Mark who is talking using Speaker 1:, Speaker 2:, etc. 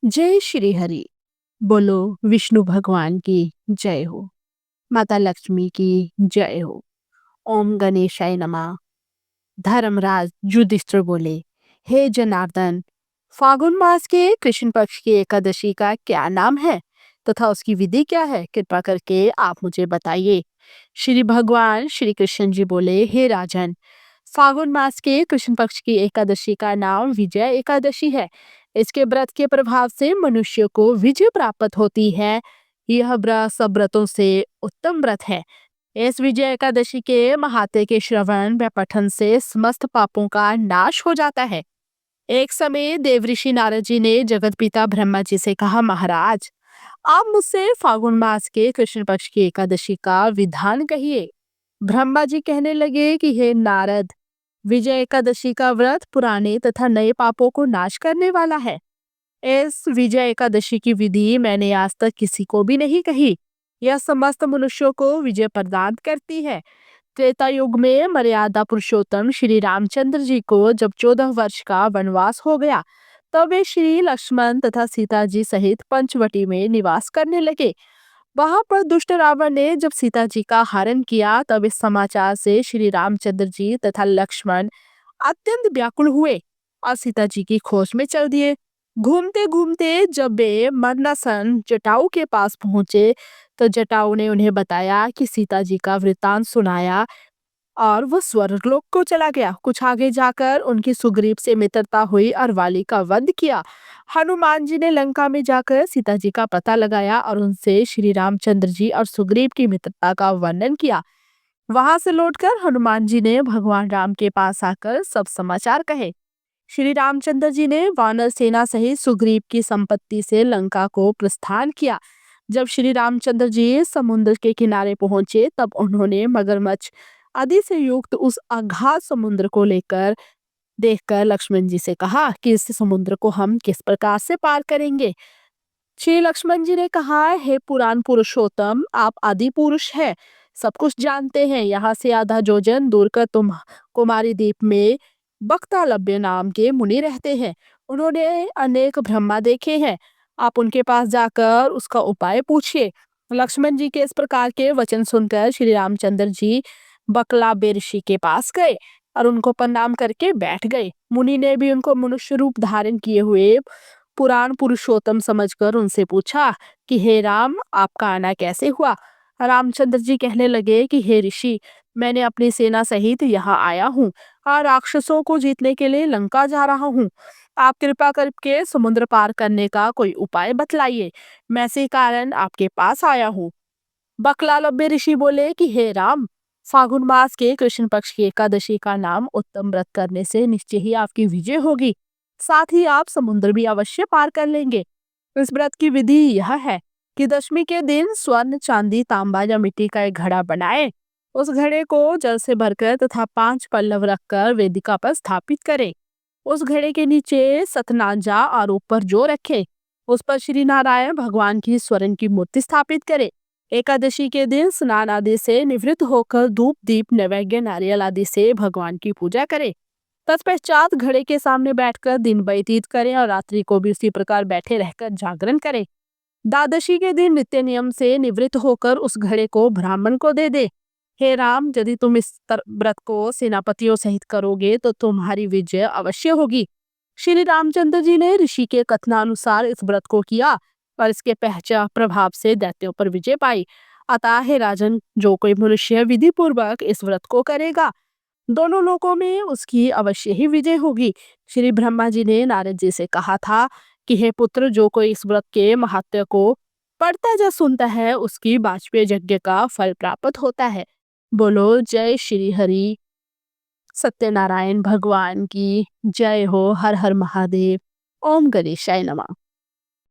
Speaker 1: जय श्री हरि। बोलो विष्णु भगवान की जय हो। माता लक्ष्मी की जय हो। ओम गणेशाय नमः। धर्मराज युधिष्ठिर बोले, हे जनार्दन, फागुन मास के कृष्ण पक्ष की एकादशी का क्या नाम है तथा उसकी विधि क्या है? कृपा करके आप मुझे बताइए। श्री भगवान श्री कृष्ण जी बोले, हे राजन, फागुन मास के कृष्ण पक्ष की एकादशी का नाम विजय एकादशी है। इसके व्रत के प्रभाव से मनुष्य को विजय प्राप्त होती है। यह व्रत सब व्रतों से उत्तम व्रत है। इस विजय एकादशी के महात्म्य के श्रवण व पठन से समस्त पापों का नाश हो जाता है। एक समय देवऋषि नारद जी ने जगत पिता ब्रह्मा जी से कहा, महाराज, आप मुझसे फागुन मास के कृष्ण पक्ष की एकादशी का विधान कहिए। ब्रह्मा जी कहने लगे कि हे नारद, विजय एकादशी का व्रत पुराने तथा नए पापों को नाश करने वाला है। इस विजय एकादशी की विधि मैंने आज तक किसी को भी नहीं कही। यह समस्त मनुष्यों को विजय प्रदान करती है। त्रेता युग में मर्यादा पुरुषोत्तम श्री रामचंद्र जी को जब 14 वर्ष का वनवास हो गया, तब वे श्री लक्ष्मण तथा सीता जी सहित पंचवटी में निवास करने लगे। वहां पर दुष्ट रावण ने जब सीता जी का हरण किया, तब इस समाचार से श्री रामचंद्र जी तथा लक्ष्मण अत्यंत व्याकुल हुए और सीता जी की खोज में चल दिए। घूमते घूमते जब वे मरनासन जटाऊ के पास पहुंचे, तो जटाऊ ने उन्हें बताया कि सीता जी का वृतांत सुनाया और वो स्वर्गलोक को चला गया। कुछ आगे जाकर उनकी सुग्रीव से मित्रता हुई और वाली का वध किया। हनुमान जी ने लंका में जाकर सीता जी का पता लगाया और उनसे श्री रामचंद्र जी और सुग्रीव की मित्रता का वर्णन किया। वहां से लौटकर हनुमान जी ने भगवान राम के पास आकर सब समाचार कहे। श्री रामचंद्र जी ने वानर सेना सहित सुग्रीव की संपत्ति से लंका को प्रस्थान किया। जब श्री रामचंद्र जी समुद्र के किनारे पहुंचे, तब उन्होंने मगरमच्छ आदि से युक्त उस अगाध समुद्र को लेकर देखकर लक्ष्मण जी से कहा कि इस समुद्र को हम किस प्रकार से पार करेंगे। श्री लक्ष्मण जी ने कहा, हे पुराण पुरुषोत्तम, आप आदि पुरुष हैं, सब कुछ जानते हैं। यहाँ से आधा योजन दूर कर तुम कुमारी द्वीप में बक्तालव्य नाम के मुनि रहते हैं। उन्होंने अनेक ब्रह्मा देखे हैं। आप उनके पास जाकर उसका उपाय पूछिए। लक्ष्मण जी के इस प्रकार के वचन सुनकर श्री रामचंद्र जी बकलाब्य ऋषि के पास गए और उनको प्रणाम करके बैठ गए। मुनि ने भी उनको मनुष्य रूप धारण किए हुए पुराण पुरुषोत्तम समझकर उनसे पूछा कि हे राम, आपका आना कैसे हुआ? रामचंद्र जी कहने लगे कि हे ऋषि, मैंने अपनी सेना सहित यहाँ आया हूँ और राक्षसों को जीतने के लिए लंका जा रहा हूँ। आप कृपा करके समुद्र पार करने का कोई उपाय बतलाइए। मैं इसी कारण आपके पास आया हूँ। बकलालब्य ऋषि बोले कि हे राम, फागुन मास के कृष्ण पक्ष की एकादशी का नाम उत्तम व्रत करने से निश्चय ही आपकी विजय होगी। साथ ही आप समुद्र भी अवश्य पार कर लेंगे। इस व्रत की विधि यह है कि दशमी के दिन स्वर्ण, चांदी, तांबा या मिट्टी का एक घड़ा बनाए। उस घड़े को जल से भरकर तथा 5 पल्लव रखकर वेदिका पर स्थापित करें। उस घड़े के नीचे सतनाजा और ऊपर जो रखे, उस पर श्री नारायण भगवान की स्वर्ण की मूर्ति स्थापित करें। एकादशी के दिन स्नान आदि से निवृत्त होकर धूप, दीप, नैवेद्य, नारियल आदि से भगवान की पूजा करें। तत्पश्चात घड़े के सामने बैठकर दिन व्यतीत करें और रात्रि को भी उसी प्रकार बैठे रहकर जागरण करें। द्वादशी के दिन नित्य नियम से निवृत्त होकर उस घड़े को ब्राह्मण को दे दे। हे राम, यदि तुम इस व्रत को सेनापतियों सहित करोगे तो तुम्हारी विजय अवश्य होगी। श्री रामचंद्र जी ने ऋषि के कथनानुसार इस व्रत को किया और इसके पहचा प्रभाव से दैत्यों पर विजय पाई। अतः हे राजन, जो कोई मनुष्य विधि पूर्वक इस व्रत को करेगा, दोनों लोकों में उसकी अवश्य ही विजय होगी। श्री ब्रह्मा जी ने नारद जी से कहा था कि हे पुत्र, जो कोई इस व्रत के महत्व को पढ़ता या सुनता है, उसकी वाजपेय यज्ञ का फल प्राप्त होता है। बोलो जय श्री हरि। सत्यनारायण भगवान की जय हो। हर हर महादेव। ओम गणेशाय नमः।